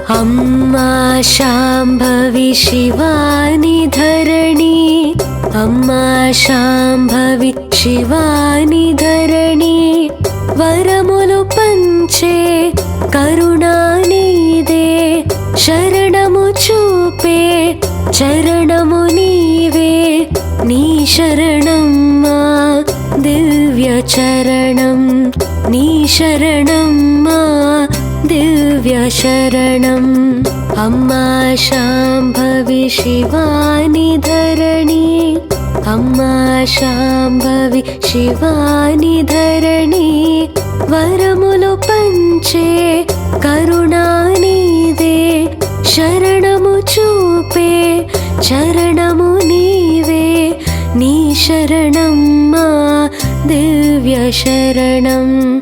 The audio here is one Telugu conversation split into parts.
अम्मा शाम्भवी शिवानि धरणी, अम्मा शाम्भवी शिवानि धरणी, वरमुलु पंचे करुणानिदे, शरणमु चूपे चरणमु नीवे, नी शरणम्मा दिव्य चरणं, नी शरणम्मा दिव्य शरणम्। अम्मा शाम्भवी शिवानि धरणी, अम्मा शाम्भवी शिवानि धरणी, वरमुलु पंचे करुणानिदे, शरणमु चूपे चरणमु नीवे, नी शरणम्मा दिव्य शरणम्।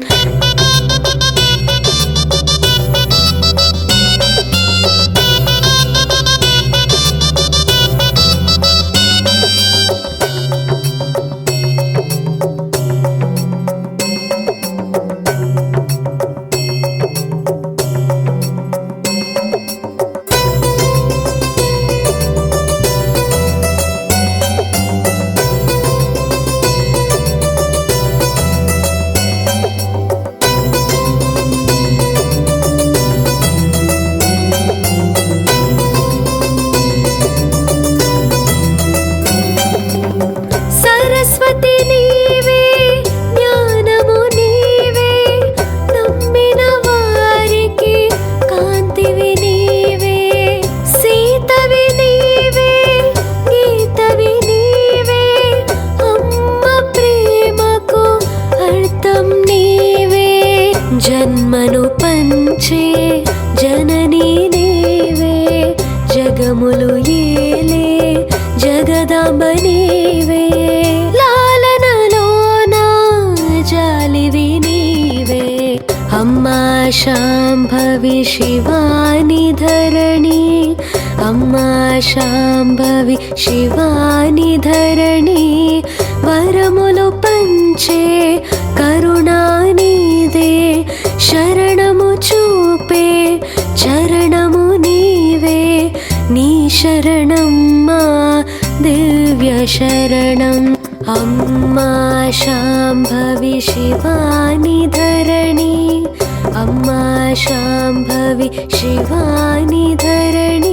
जन्मनु पंचे जननी नीवे, जगमुलु येले जगदांब नीवे, लालनलोना जालिवि नीवे। अम्मा शाम्भवी शिवानि धरणी, अम्मा शाम्भवी शिवानि धरणी, वरमुलु पंचे करुणानिदे, शरणमु चूपे चरणमु नीवे, नी शरणम्मा दिव्य शरणम्। अम्मा शाम्भवी शिवानि धरणी, अम्मा शाम्भवी शिवानि धरणी।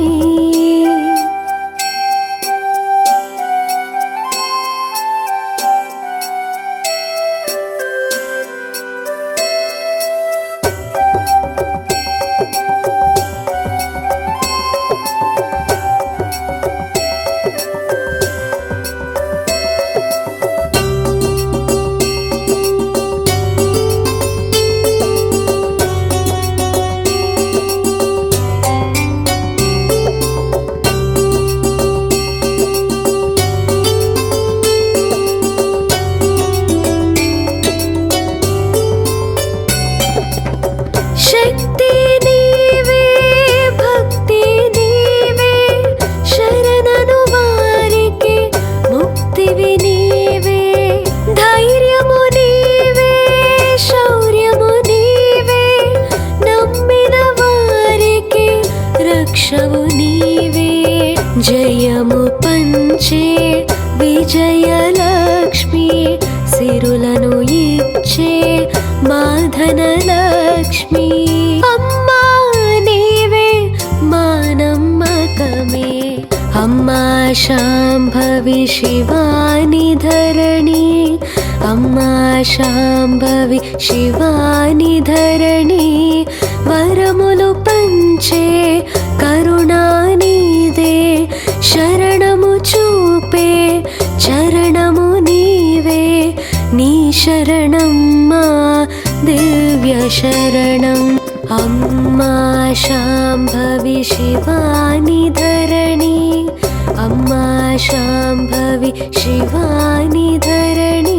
जयमु पंचे विजयलक्ष्मी, सिरुలను इच्चे माधनलक्ष्मी। अम्मा नीवे मा नम्मकमे, अम्मा शाम्भवी शिवानि धरणी, अम्मा शाम्भवी शिवानि धरणी, वरमुलु पंचे करुणानिदे, शरणमु चूपे चरणमु नीवे, नी शरणम्मा दिव्य शरणम्। अम्मा शाम्भवी शिवानि धरणी अम्मा शाम्भवी शिवानि धरणी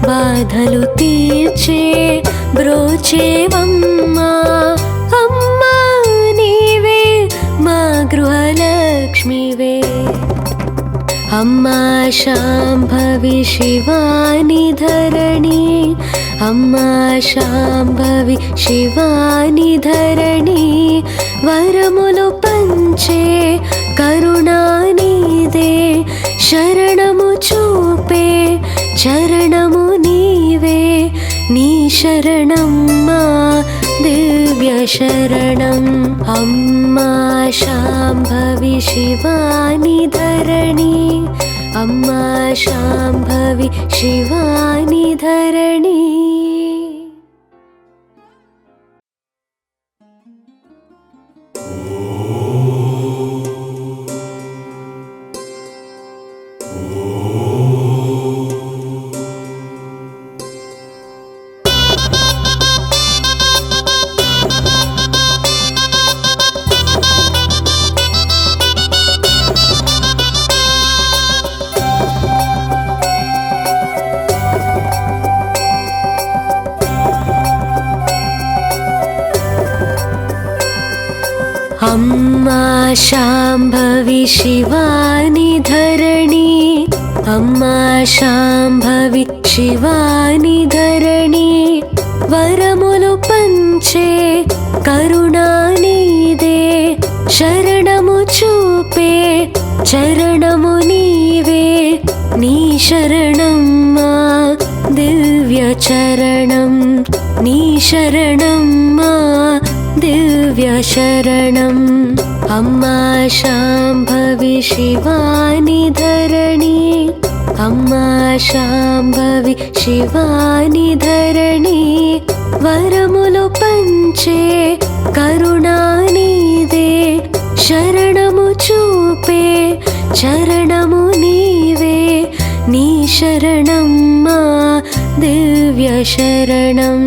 బాధలు తీర్చే బ్రోచేవమ్మా అమ్మా నీవే మా గృహలక్ష్మివే అమ్మా శాంభవి శివాని ధరణి అమ్మా శాంభవి శివాని ధరణి వరములు పంచే కరుణానిదే శరణము చూపే చరణము నీవే నీ శరణం మా దివ్య శరణం అమ్మా శాంభవి శివాని ధరణి అమ్మా శాంభవి శివాని ధరణి अम्मा शाम्भवी शिवानि धरणी अम्मा शाम्भवी शिवानि धरणी वरमुलु पंचे करुणानिदे शरणमु चूपे चरणमु नीवे नी शरणं मा दिव्य चरणं नी शरणं मा दिव्य शरणं अम्मा शाम्भवी शिवानि धरणी अम्मा शाम्भवी शिवानि धरणी वरमुलु पंचे करुणानिदे शरणमु चूपे चरणमु नीवे नी शरणं मा दिव्य शरणं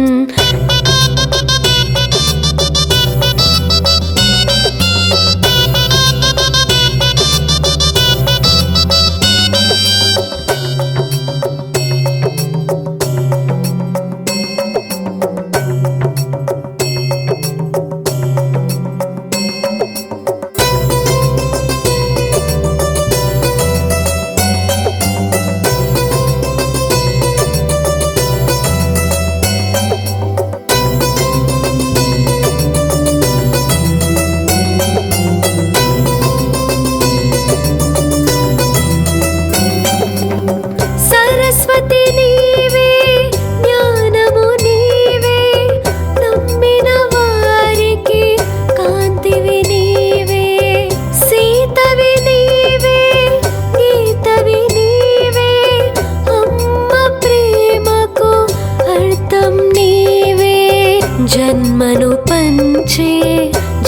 జన్మను పంచే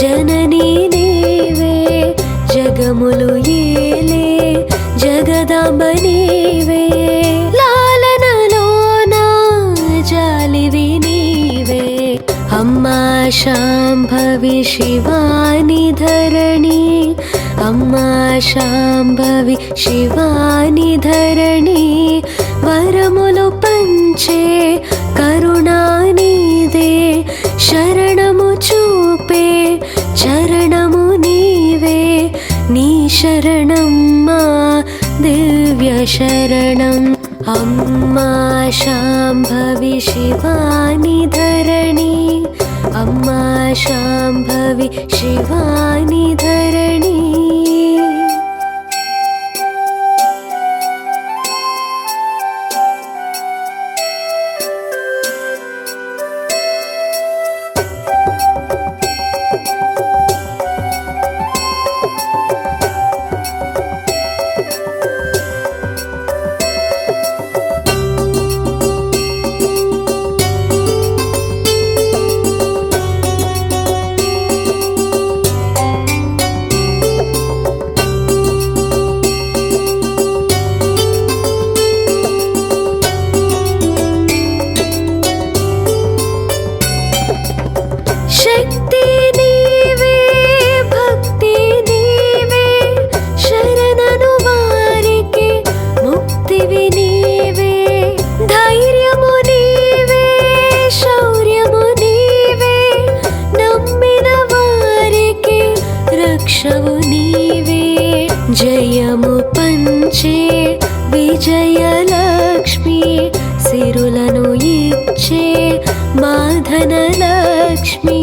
జననీ నీవే జగములు ఏలే జగదాంబ నీవే లాలనలోన జాలివి నీవే అమ్మా శాంభవి శివాని ధరణి అమ్మా శాంభవి శివాని ధరణి शरणम् अम्मा शाम्भवी शिवानि धरणी अम्मा शाम्भवी शिवानि धरणी जयमु पंचे विजयलक्ष्मी सिरुलनु इच्चे माधनलक्ष्मी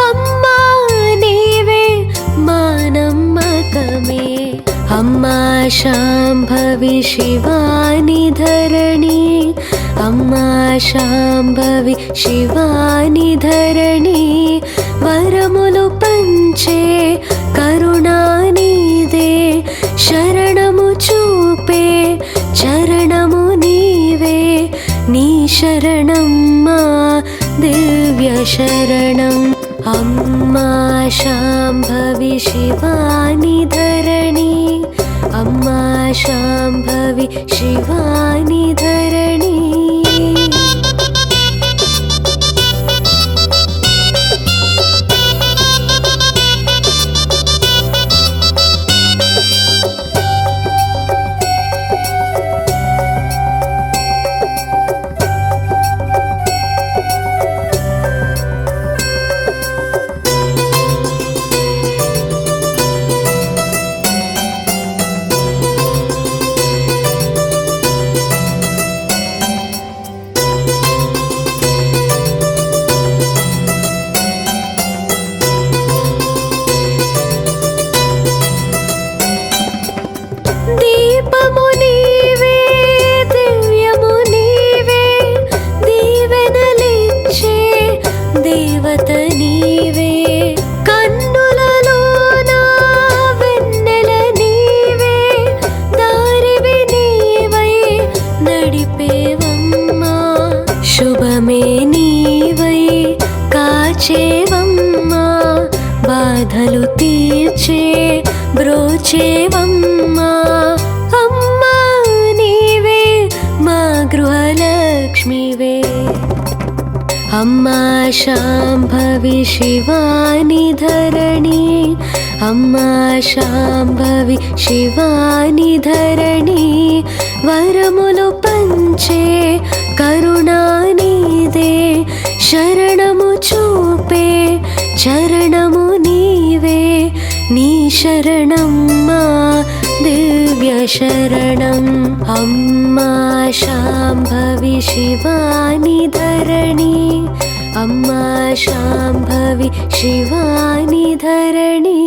अम्मा नीवे मा नम्मकमे अम्मा शाम्भवी शिवानि धरणी अम्मा शाम्भवी शिवानि धरणी वरमुलु पंचे करुणानिदे शरणमु चूपे चरणमु नीवे नी शरणम्मा दिव्य शरणम् अम्मा शाम्भवी शिवानि धरणी अम्मा शाम्भवी शिवानि धरणी బాధలు తీర్చే బ్రోచేవమ్మా అమ్మా నీవే మా గృహలక్ష్మివే అమ్మా శాంభవి శివాని ధరణి అమ్మా శాంభవి శివాని ధరణి వరములు పంచే కరుణానిదే శరణము చూపే చరణము నీవే నీ శరణమ్మా దివ్య శరణం అమ్మా శాంభవి శివాని ధరణి అమ్మా శాంభవి శివాని ధరణి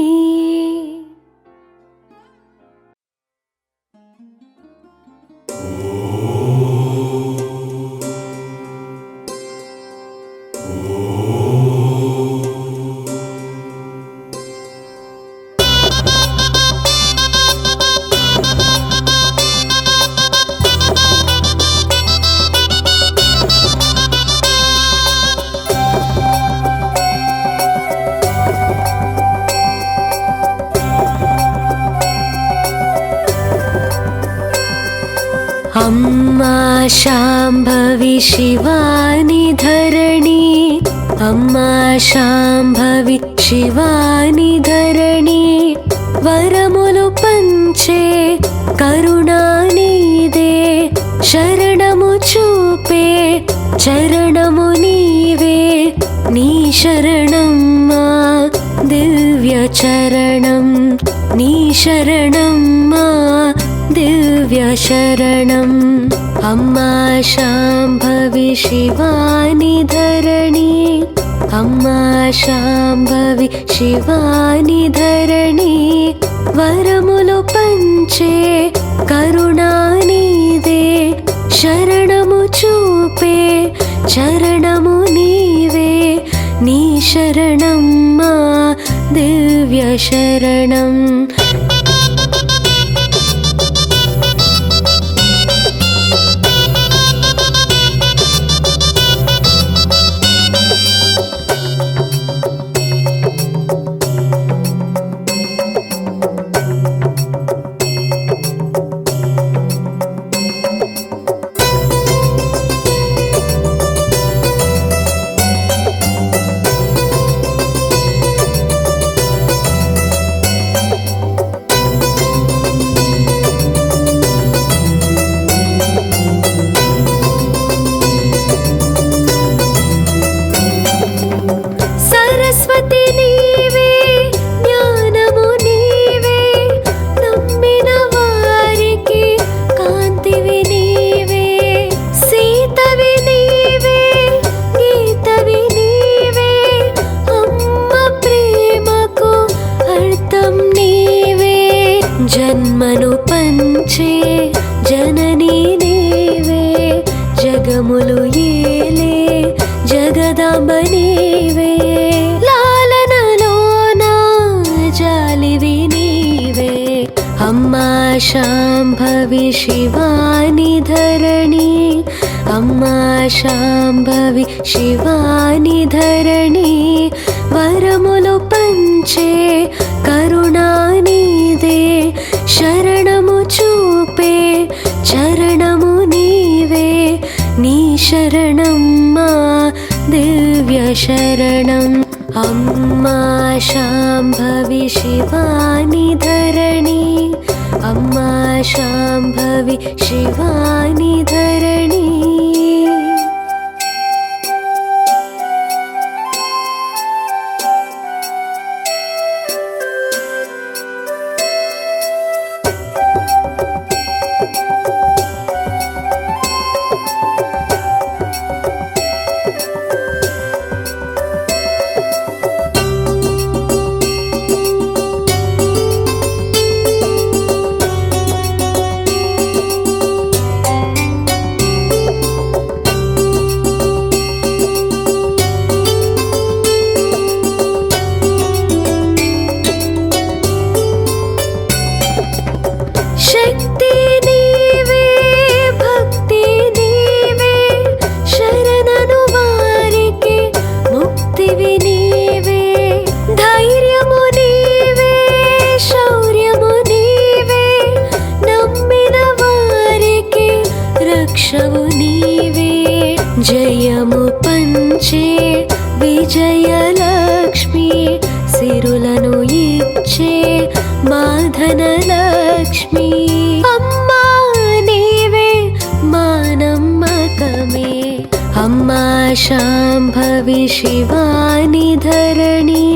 अम्मा शांभवी शिवानि धरणी अम्मा शांभवी शिवानि धरणी वरमुलु पंचे करुणानिदे शरणमु चूपे चरणमु नीवे नी शरणम्मा दिव्य चरणं नी शरणम्मा दिव्य दिव्यशरणम् अम्मा शाम्भवी शिवानि धरणी अम्मा शाम्भवी शिवानि धरणी वरमुलु पंचे करुणानिदे शरणमु चूपे चरणमु नीवे नी शरणम्मा दिव्यशरणम् जन्मनु पंचे जननी नीवे जगमुलु येले जगदांब नीवे लालनलोना जालिवि नीवे अम्मा शाम्भवी शिवानि धरणी अम्मा शाम्भवी शिवानि धरणी वरमुलु पंचे करुणानिदे शरणमु चूपे चरणमु नीवे नी शरणम्मा दिव्यशरणम् अम्मा शाम्भवी शिवानि धरणी अम्मा शाम्भवी शिवानि धरणी जयमु पंचे विजयलक्ष्मी सिरुलनु इच्चे माधनलक्ष्मी अम्मा नीवे मानम्मकमे अम्मा शाम्भवी शिवानि धरणी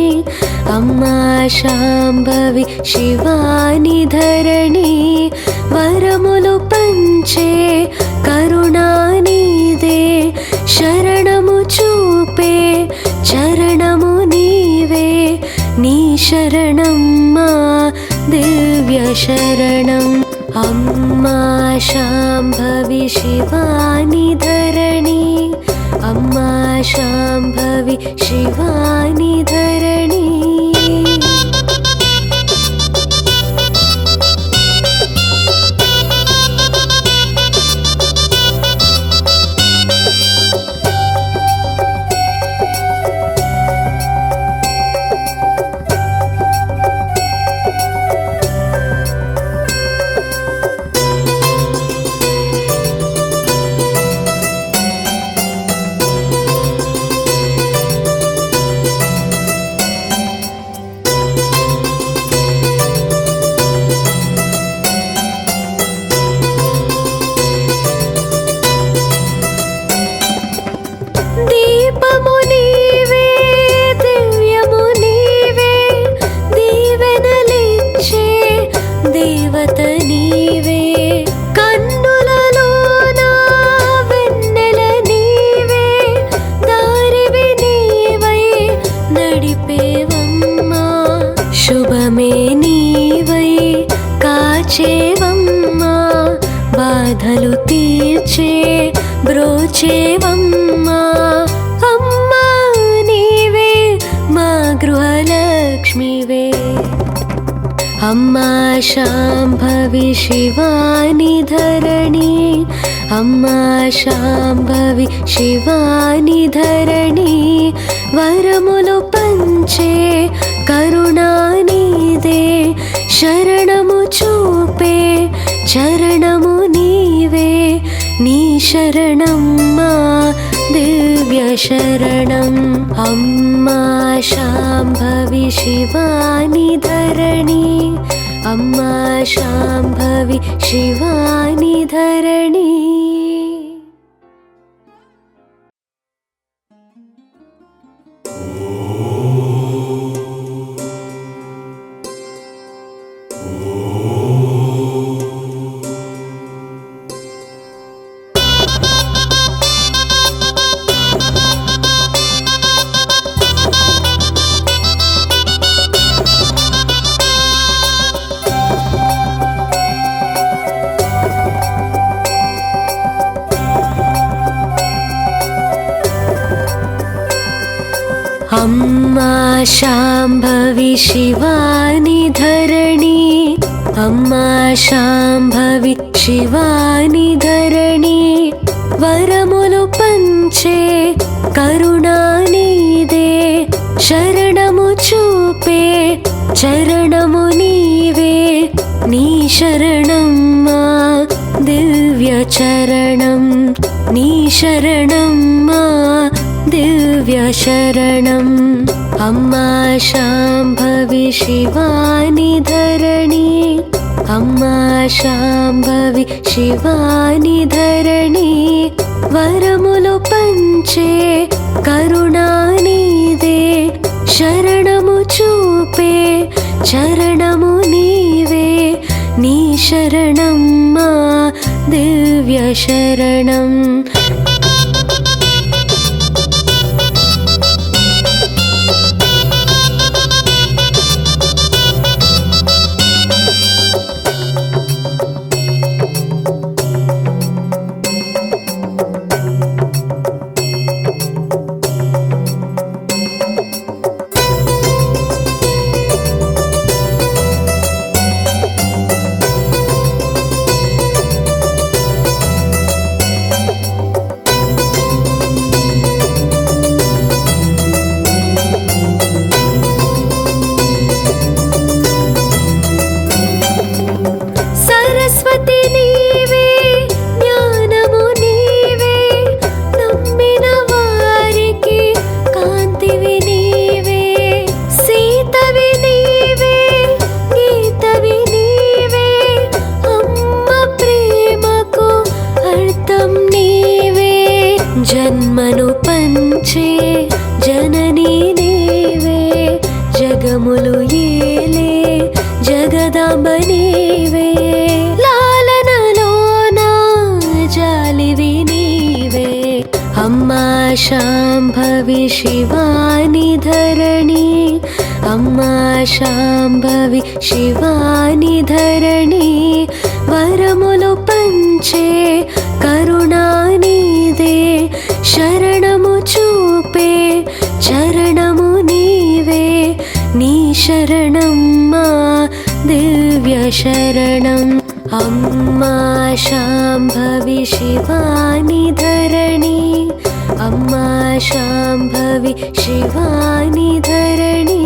अम्मा शाम्भवी शिवानि धरणी वरमुलु पंचे करुणानिदे शरणमु चूपे चरणमु नीवे नी शरणम्मा दिव्यशरणम् अम्मा शाम्भवी शिवानि धरणी अम्मा शाम्भवी शिवानि धरणी తీర్చే బ్రోచేవమ్మా అమ్మా నీవే మా గృహలక్ష్మివే అమ్మా శాంభవి శివాని ధరణి అమ్మా శాంభవి శివాని ధరణి వరములు పంచే కరుణానిదే శరణము చూపే చరణము నీవే నీ శరణం మా దివ్య శరణం అమ్మా శాంభవి శివాని ధరణి అమ్మా శాంభవి శివాని ధరణి అమ్మా శాంభవి శివాని ధరణి అమ్మా శాంభవి శివాని ధరణి వరములు పంచే కరుణానిదే శరణము చూపే చరణము నీవే నీ శరణం మా దివ్య చరణం నీ శరణం మా దివ్య శరణం అమ్మా శాంభవి శివాని ధరణి అమ్మా శాంభవి శివాని ధరణి వరములు పంచే కరుణానిదే శరణము చూపే చరణము నీవే నీ శరణం మా దివ్య శరణం జన్మను పంచే జననీ నీవే జగములు ఏలే జగదాంబ నీవే లాలనలోన జాలివి నీవే అమ్మా శాంభవి శివాని ధరణి అమ్మా శాంభవి శివాని ధరణి వరములు పంచే కరుణానిదే శరణము చూపే చరణము నీవే నీ శరణం మా దివ్య శరణం అమ్మా శాంభవి శివాని ధరణి అమ్మా శాంభవి శివాని ధరణి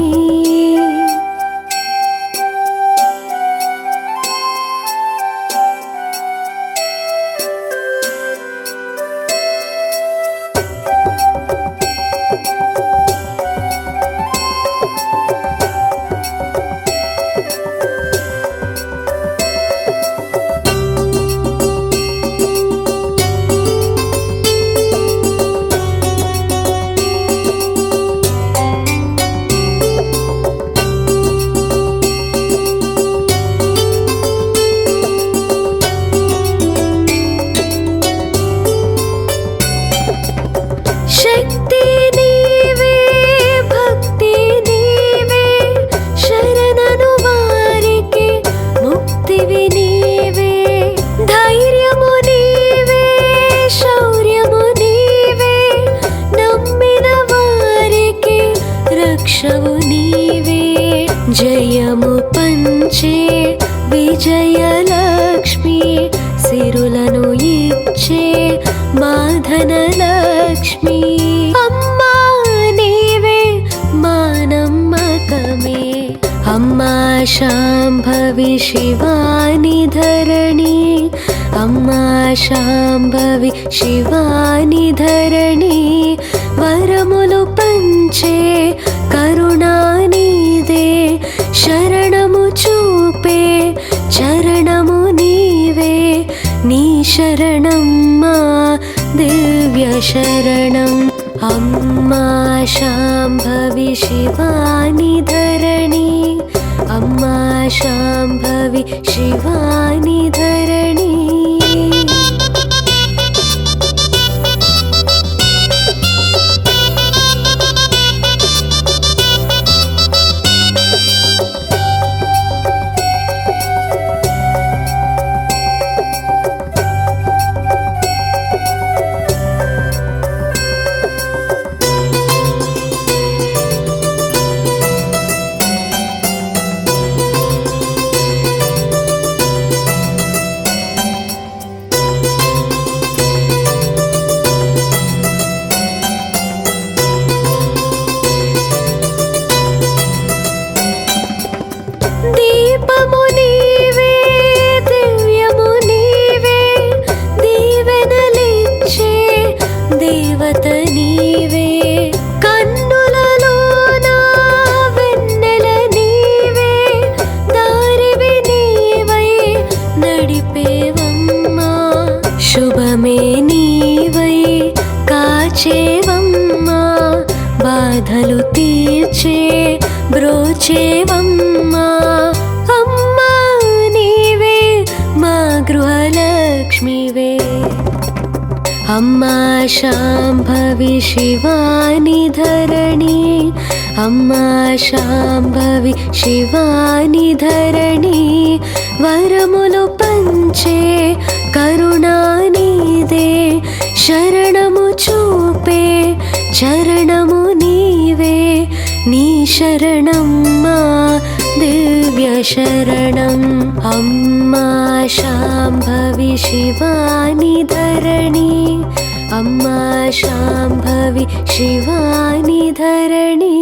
ధనలక్ష్మి అమ్మా నీవే మా నమ్మకమే అమ్మా శాంభవి శివాని ధరణి అమ్మా శాంభవి శివాని ధరణి వరములు పంచే కరుణానిదే శరణము చూపే చరణము నీవే నీ శరణం మా దివ్య శరణం అమ్మా శాంభవి శివాని ధరణి అమ్మా శాంభవి శివాని ధరణి దీపము నీవే దివ్యము నీవే దీవెనలిచ్చే దేవత నీవే కన్నులలోన వెన్నెల నీవే దారివి నీవై నడిపేవమ్మా శుభమే నీవై కాచేవమ్మా బాధలు తీర్చే బ్రోచేవమ్మా అమ్మా నీవే మా గృహలక్ష్మివే అమ్మా శాంభవి శివాని ధరణి అమ్మా శాంభవి శివాని ధరణి వరములు పంచే కరుణానిదే శరణము చూపే చరణము నీవే నీ శరణం మా దివ్య శరణం అమ్మా శాంభవి శివాని ధరణి అమ్మా శాంభవి శివాని ధరణి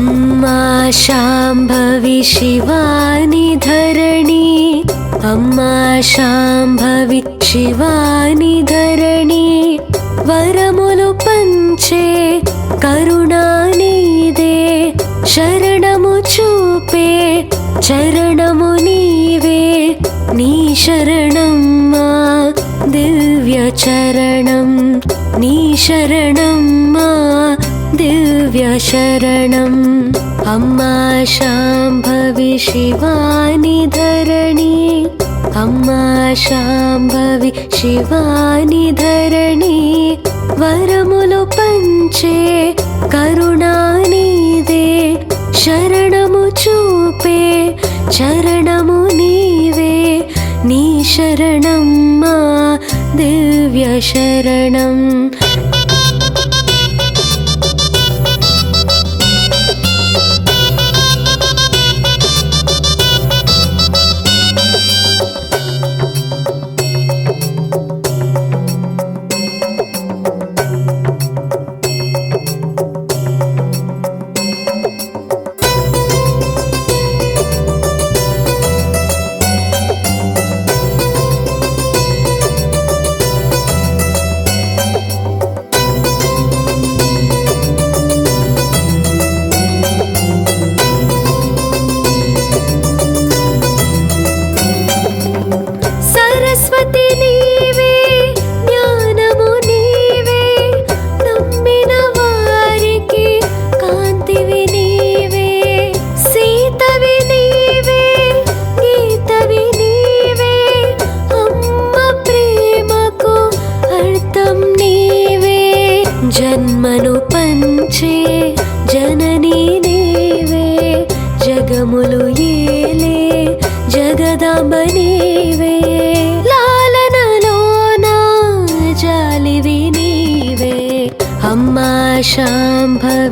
అమ్మా శాంభవి శివాని ధరణి అమ్మా శాంభవి శివాని ధరణి వరములు పంచే కరుణానిదే శరణము చూపే చరణము నీవే నీ శరణం మా దివ్య చరణం నీ శరణం మా దివ్య శరణం అమ్మా శాంభవి శివాని ధరణి అమ్మా శాంభవి శివాని ధరణి వరములు పంచే కరుణానిదే శరణము చూపే చరణము నీవే నీ శరణం మా దివ్య శరణం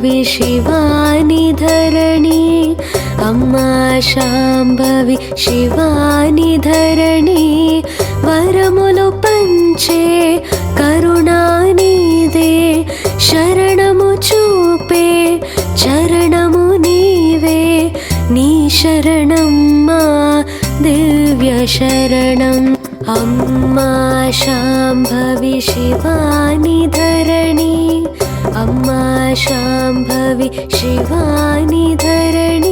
शाम्भवी शिवानि धरणी अम्मा शाम्भवी शिवानि धरणी वरमुलु पंचे करुणानिदे शरणमु चूपे चरणमु नीवे नी शरणम्मा दिव्य शरणम् अम्मा शाम्भवी शिवानि धरणी अम्मा शाम्भवी शिवानि धरणी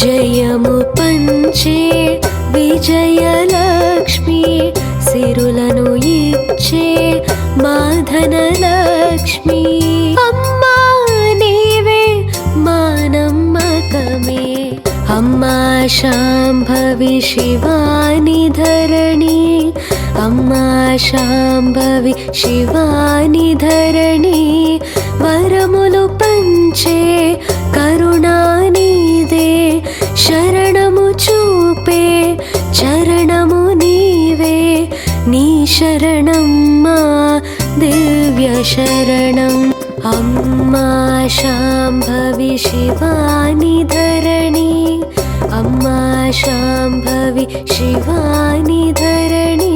जयमु पंचे विजयलक्ष्मी सिरुलनु इच्चे माधनलक्ष्मी अम्मा नीवे मानम्मकमे अम्मा शाम्भवी शिवानि धरणी अम्मा शाम्भवी शिवानि धरणी वरमुलु पंचे करुणानिदे शरणमु चूपे चरणमु नीवे नी शरणम्मा दिव्य शरणम् अम्मा शाम्भवी शिवानि धरणी अम्मा शाम्भवी शिवानि धरणी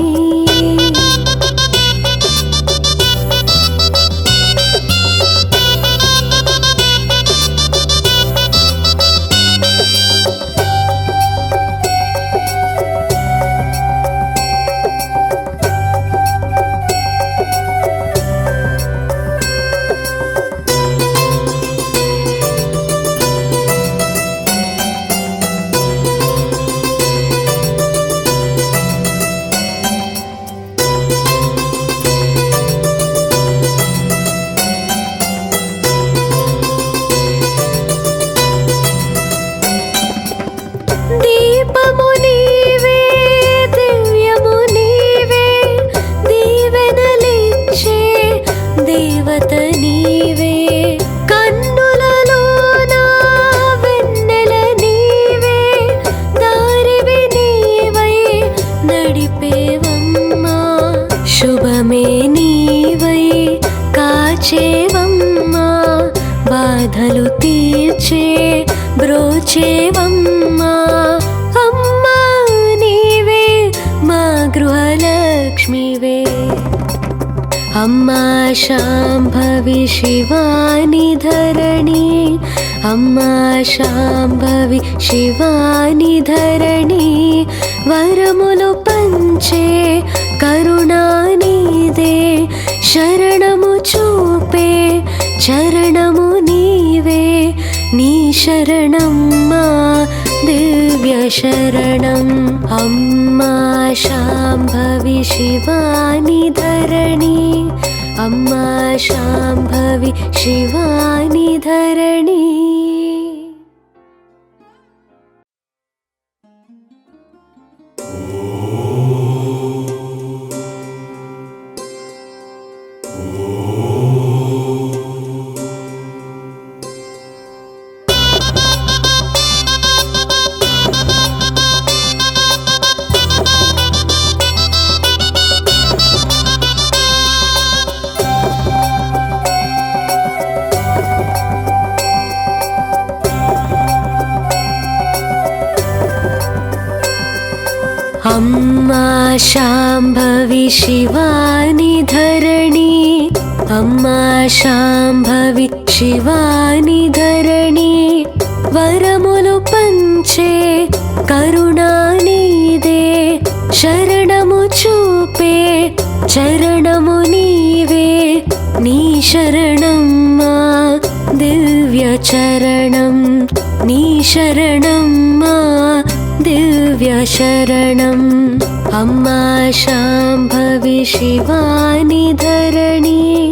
బాధలు తీర్చే బ్రోచేవమ్మా అమ్మా నీవే మా గృహలక్ష్మివే అమ్మా శాంభవి శివాని ధరణి అమ్మా శాంభవి శివాని ధరణి వరములు పంచే కరుణానిదే శరణము చూపే చరణము నీవే నీ శరణమ్మా దివ్య శరణం అమ్మా శాంభవి శివాని ధరణి అమ్మా శాంభవి శివాని ధరణి అమ్మా శాంభవి శివాని ధరణి अम्मा शाम्भवी शिवानि धरणी वरमुलु पंचे करुणानिदे शरणमु चूपे चरणमु नीवे नी शरणम्मा दिव्य चरणं नी शरणम्मा दिव्य शरणम् अम्मा शाम्भवी शिवानि धरणी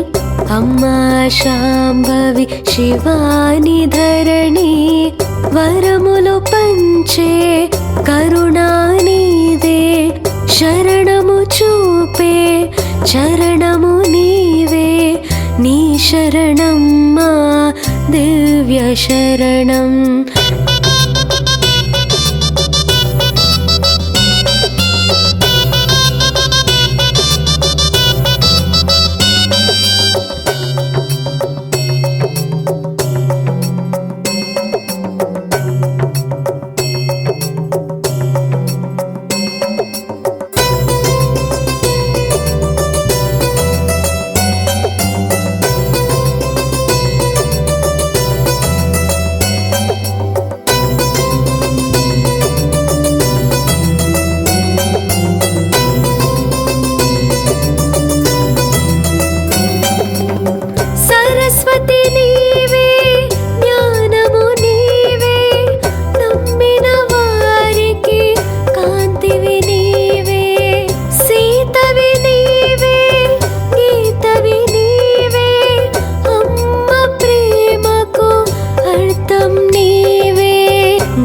अम्मा शाम्भवी शिवानि धरणी वरमुलु पंचे करुणानिदे शरणमु चूपे चरणमु नीवे नी शरणम्मा दिव्य शरणम्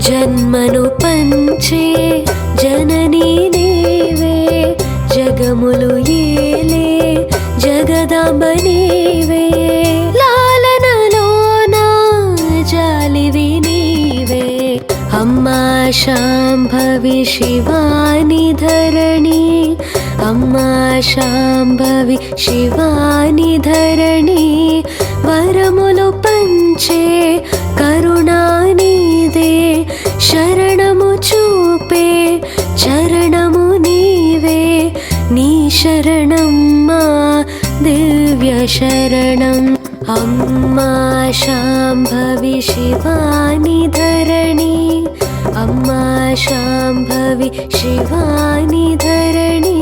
जन्मनु पंचे जननी नीवे जगमुलु येले जगदांब नीवे लालनलोना जालिवि नीवे अम्मा शाम्भवी शिवानि धरणी अम्मा शाम्भवी शिवानि धरणी वरमुलु पंचे करुणानिदे शरणमु चूपे चरणमु नीवे नी शरणम्मा दिव्य शरणम् अम्मा शाम्भवी शिवानि धरणी अम्मा शाम्भवी शिवानि धरणी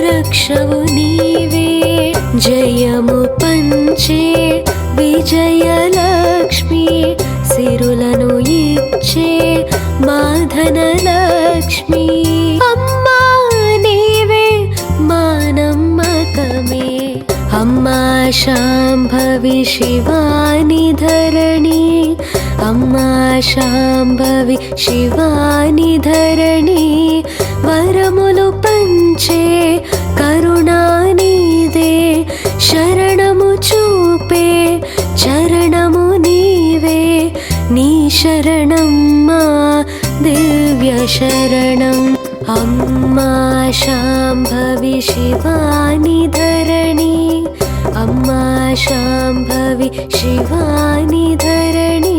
रक्षवु नीवे जयमु पंचे विजयलक्ष्मी सिरुलनु इच्चे माधनलक्ष्मी अम्मा नीवे मानम्मकमे अम्मा शाम्भवी शिवानि धरणी अम्मा शाम्भवी शिवानि धरणी वरमुलु पंचे करुणानिदे शरणमु चूपे चरणमु नीवे नी शरणम्मा दिव्य शरणम् अम्मा शाम्भवी शिवानि धरणी अम्मा शाम्भवी शिवानि धरणी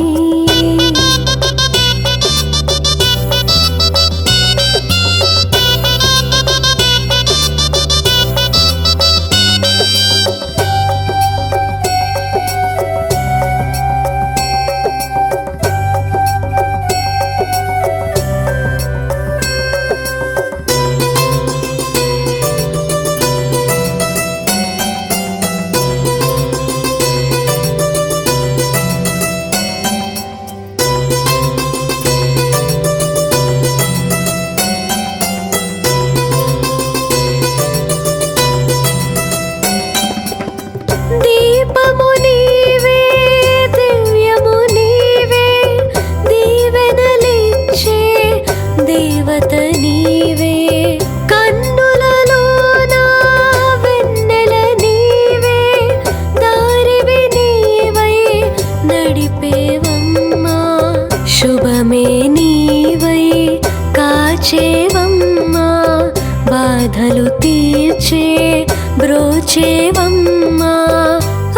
బాధలు తీర్చే బ్రోచేవమ్మా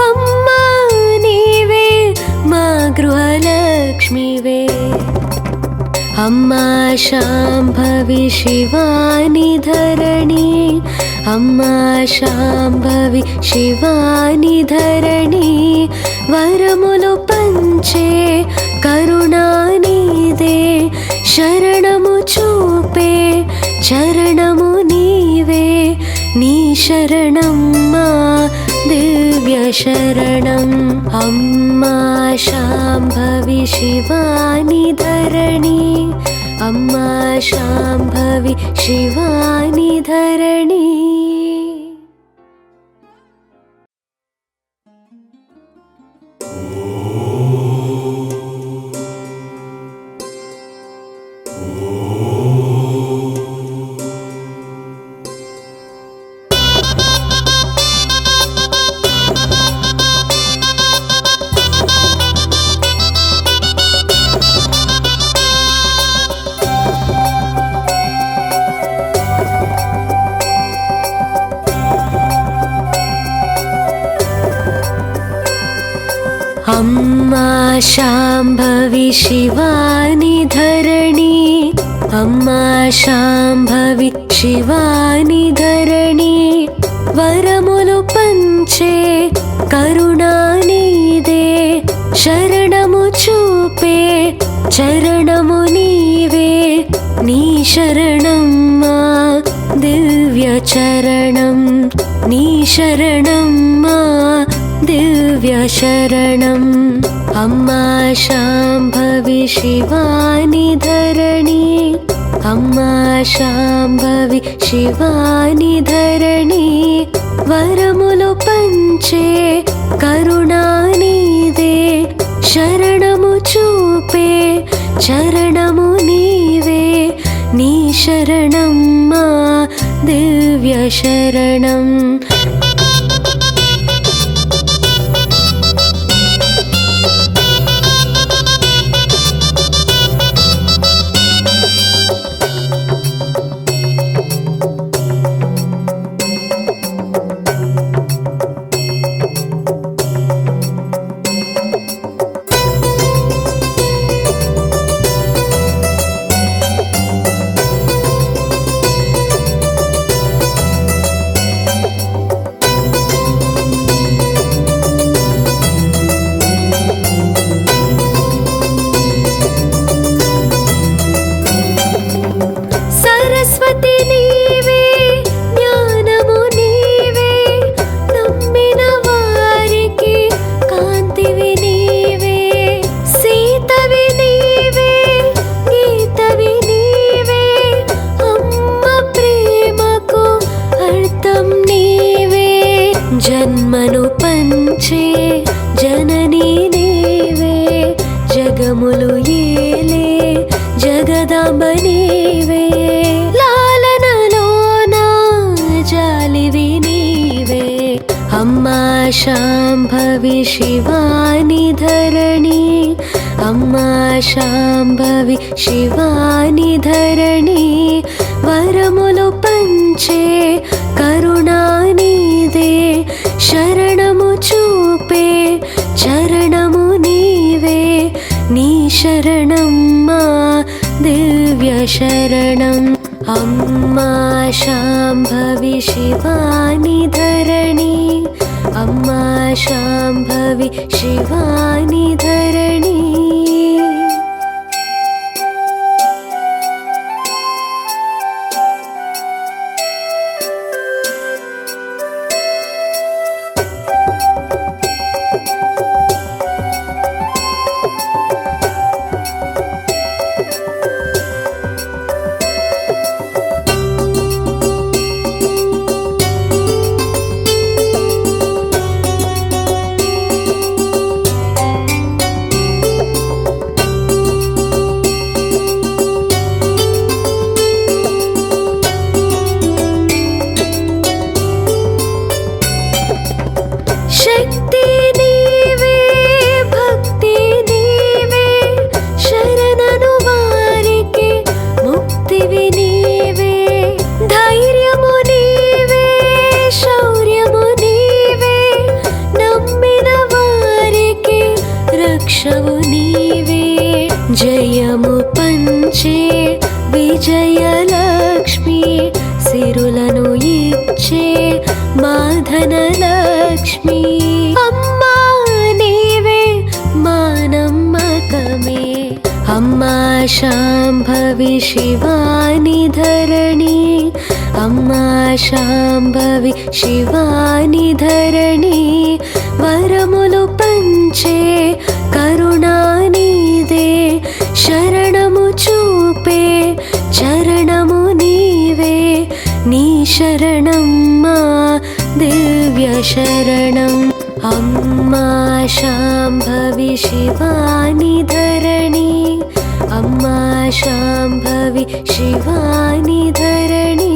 అమ్మా నీవే మా గృహలక్ష్మివే అమ్మా శాంభవి శివాని ధరణి అమ్మా శాంభవి శివాని ధరణి వరములు పంచే కరుణానిదే శరణము చూపే చరణము నీవే నీ శరణం మా దివ్య శరణం అమ్మా శాంభవి శివాని ధరణి అమ్మా శాంభవి శివాని ధరణి अम्मा शाम्भवी शिवानि धरणि अम्मा शाम्भवी शिवानि धरणि वरमुलु पंचे करुणानिदे शरणमु चूपे चरणमु नीवे नी शरणम्मा दिव्य चरणं नी शरणम्मा दिव्य शरणम् अम्मा शाम्भवी शिवानि धरणि अम्मा शाम्भवी शिवानि धरणि वरमुलु पंचे करुणानिदे शरणमु चूपे चरणमु नीवे नी शरणम्मा दिव्य शरणम् జన్మను పంచే జననీ నీవే జగములు ఏలే జగదాంబ నీవే లాలనలోన జాలివి నీవే అమ్మా శాంభవి శివాని ధరణి అమ్మా శాంభవి శివాని ధరణి వరములు పంచే కరుణానిదే శరణము చూపే చరణము నీవే నీ శరణం మా దివ్య శరణం అమ్మా శాంభవి శివాని ధరణి అమ్మా శాంభవి శివాని ధరణి సిరులను ఇచ్చే మా ధనలక్ష్మి అమ్మా నీవే మా నమ్మకమే అమ్మా శాంభవి శివాని ధరణి అమ్మా శాంభవి శివాని ధరణి వరములు పంచే కరుణానిదే శరణము చూపే చరణము నీవే నీ శరణం మా దివ్య శరణం అమ్మా శాంభవి శివాని ధరణి అమ్మా శాంభవి శివాని ధరణి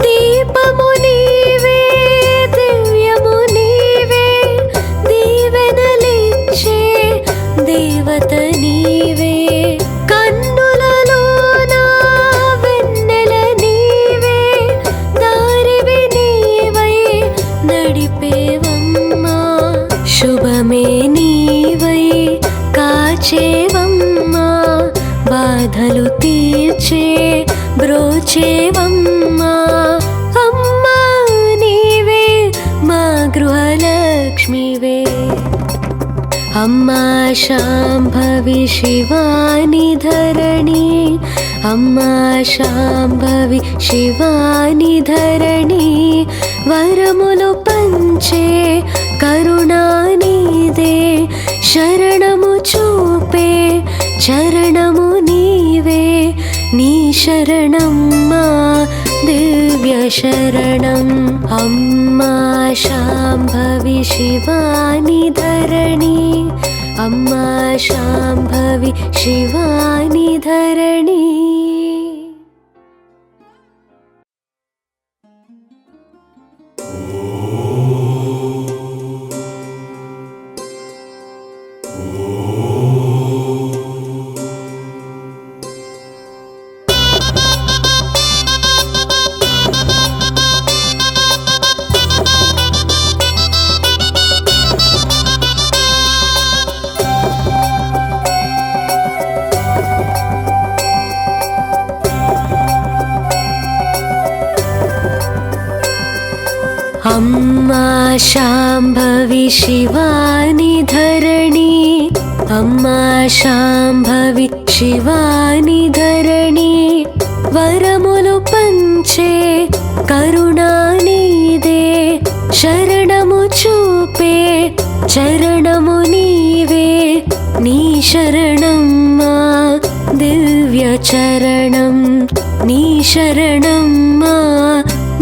దీపము నీవే దివ్యము నీవే దీవెనలిచ్చే దేవత నీవే కన్నులలోన వెన్నెల నీవే దారివి నీవై నడిపేవమ్మా శుభమే నీవై కాచేవమ్మా బాధలు తీర్చే బ్రోచేవమ్మా అమ్మా నీవే మా గృహలక్ష్మివే అమ్మా శాంభవి శివాని ధరణి అమ్మా శాంభవి శివాని ధరణి వరములు పంచే కరుణానిదే శరణము చూపే చరణము నీవే నీ శరణం మా దివ్య శరణం అమ్మా శాంభవి శివాని ధరణి అమ్మా శాంభవి శివాని ధరణి అమ్మా శాంభవి శివాని ధరణి అమ్మా శాంభవి శివాని ధరణి వరములు పంచే కరుణానిదే శరణము చూపే చరణము నీవే నీ శరణం మా దివ్య చరణం నీ శరణం మా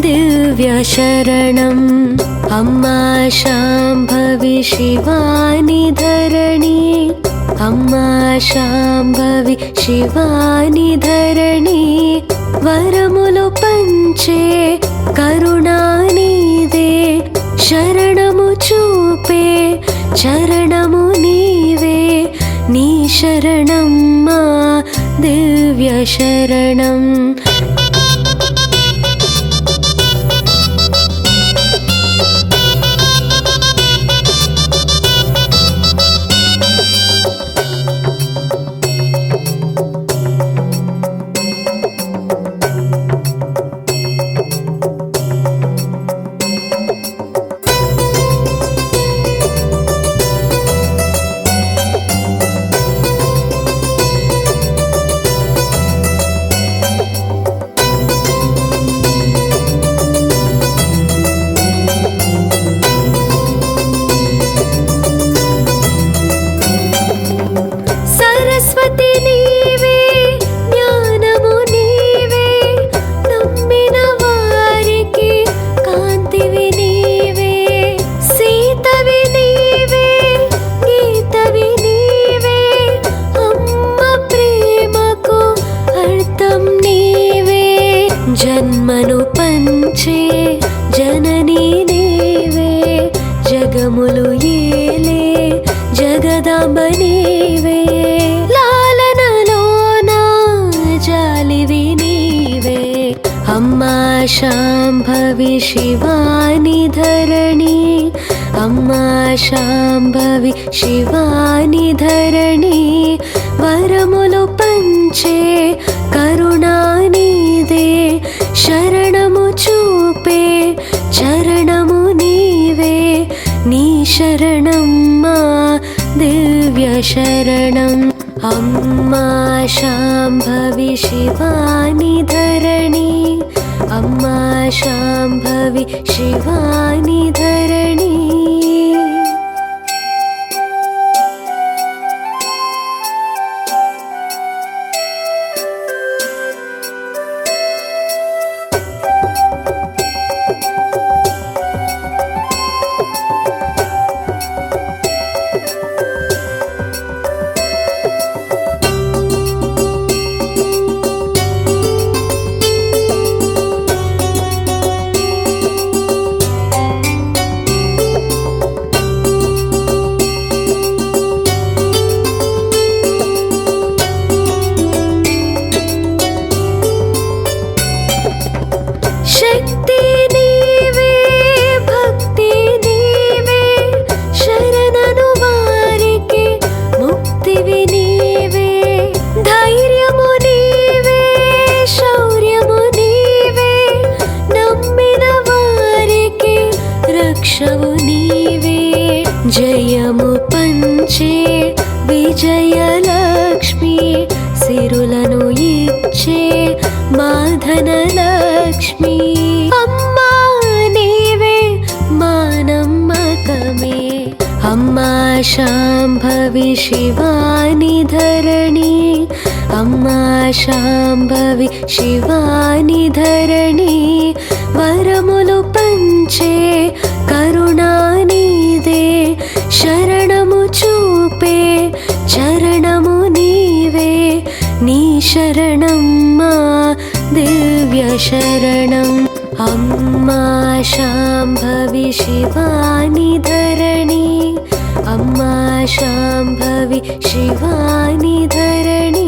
దివ్య శరణం అమ్మా శాంభవి శివాని ధరణి అమ్మా శాంభవి శివాని ధరణి వరములు పంచే కరుణానిదే శరణము చూపే చరణము నీవే నీ శరణం మా దివ్య శరణం జగములు ఏలే జగదాంబ నీవే లాలనలోన జాలివి నీవే అమ్మా శాంభవి శివాని ధరణి అమ్మా శాంభవి శివాని ధరణి వరములు పంచే కరుణానిదే శరణము చూపే చరణము నీవే నీ శరణమ్మా దివ్య శరణం అమ్మా శాంభవి శివాని ధరణి అమ్మా శాంభవి శివాని ధరణి శక్తి నీవే భక్తి నీవే శరణను వారికి ముక్తివి నీవే ధైర్యము నీవే శౌర్యము నీవే నమ్మిన వారికి రక్షవు నీవే జయము పంచే విజయలక్ష్మి సిరులను ఇచ్చే మాధనలక్ష్మి అమ్మా నీవే మా నమ్మకమే అమ్మా శాంభవి శివాని ధరణి అమ్మా శాంభవి శివాని ధరణి వరములు పంచే కరుణానిదే శరణము చూపే చరణము నీవే నీ శరణమ్మా దివ్య శరణం అమ్మా శాంభవి శివాని ధరణి అమ్మా శాంభవి శివాని ధరణి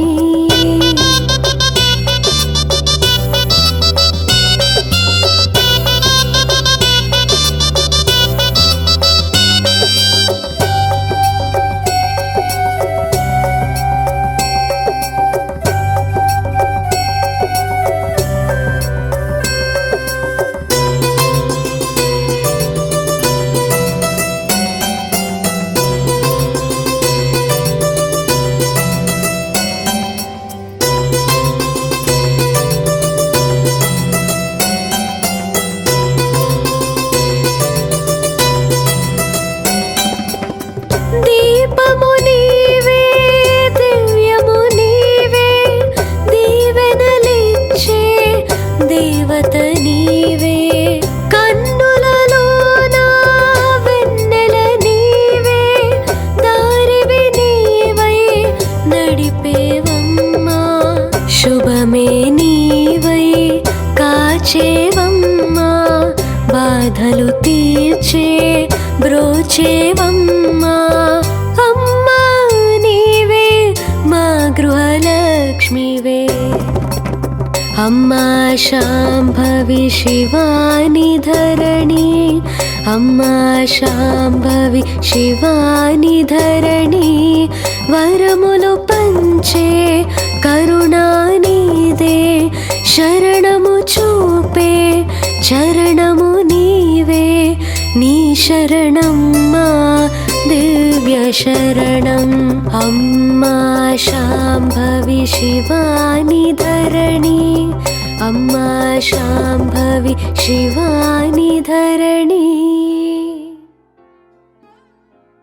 దీపము నీవే దివ్యము నీవే దీవెనలిచ్చే దేవత నీవే కన్నులలోన వెన్నెల నీవే దారివి నీవై నడిపేవమ్మా శుభమే నీవై కాచేవమ్మా బాధలు తీర్చే బ్రోచేవమ్మా అమ్మా నీవే మా గృహలక్ష్మివే అమ్మా శాంభవి శివాని ధరణి అమ్మా శాంభవి శివాని ధరణి వరములు పంచే కరుణానిదే శరణము చూపే చరణము నీవే నీ శరణమ్మా దివ్య శరణం అమ్మా శాంభవి శివాని ధరణి అమ్మా శాంభవి శివాని ధరణి